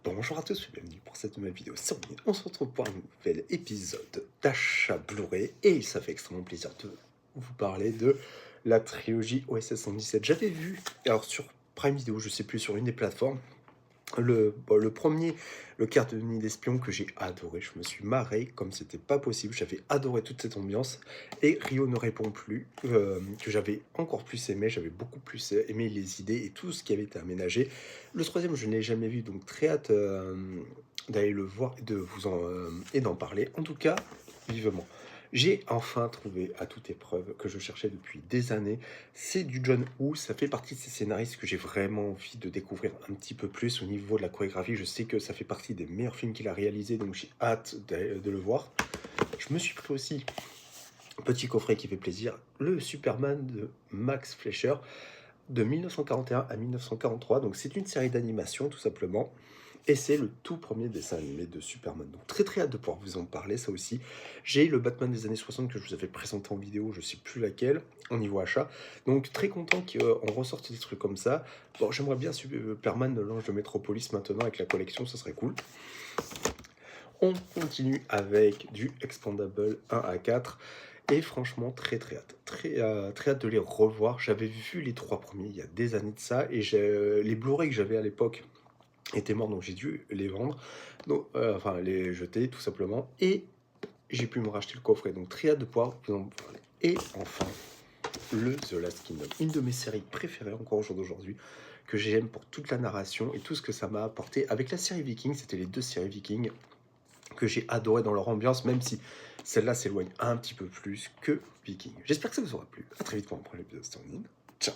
Bonjour à tous et bienvenue pour cette nouvelle vidéo sur Mine. On se retrouve pour un nouvel épisode d'achat Blu-ray et ça fait extrêmement plaisir de vous parler de la trilogie OSS 117. J'avais vu, alors sur Prime Video, je sais plus, sur une des plateformes, le premier, le Carte de nid d'espion que j'ai adoré. Je me suis marré comme c'était pas possible. J'avais adoré toute cette ambiance. Et Rio ne répond plus, que j'avais encore plus aimé. J'avais beaucoup plus aimé les idées et tout ce qui avait été aménagé. Le troisième, je ne l'ai jamais vu, donc très hâte d'aller le voir et de vous et d'en parler. En tout cas, vivement. J'ai enfin trouvé à toute épreuve que je cherchais depuis des années. C'est du John Woo, ça fait partie de ces scénaristes que j'ai vraiment envie de découvrir un petit peu plus au niveau de la chorégraphie. Je sais que ça fait partie des meilleurs films qu'il a réalisés, donc j'ai hâte de le voir. Je me suis pris aussi un petit coffret qui fait plaisir, le Superman de Max Fleischer de 1941 à 1943. Donc c'est une série d'animation tout simplement. Et c'est le tout premier dessin animé de Superman. Donc très hâte de pouvoir vous en parler, ça aussi. J'ai le Batman des années 60 que je vous avais présenté en vidéo, je sais plus laquelle, au niveau achat. Donc très content qu'on ressorte des trucs comme ça. Bon, j'aimerais bien Superman de l'Ange de Métropolis maintenant avec la collection, ça serait cool. On continue avec du Expandable 1 à 4. Et franchement, très hâte. Très hâte de les revoir. J'avais vu les trois premiers il y a des années de ça. Et les Blu-ray que j'avais à l'époque étaient morts, donc j'ai dû les vendre. Donc, enfin, les jeter tout simplement. Et j'ai pu me racheter le coffret. Donc très hâte de pouvoir vous en parler. Et enfin, le The Last Kingdom. Une de mes séries préférées encore au jour d'aujourd'hui. Que j'aime pour toute la narration et tout ce que ça m'a apporté. Avec la série Viking, c'était les deux séries Viking que j'ai adoré dans leur ambiance, même si celle-là s'éloigne un petit peu plus que Viking. J'espère que ça vous aura plu. A très vite pour un prochain épisode de Standing. Ciao.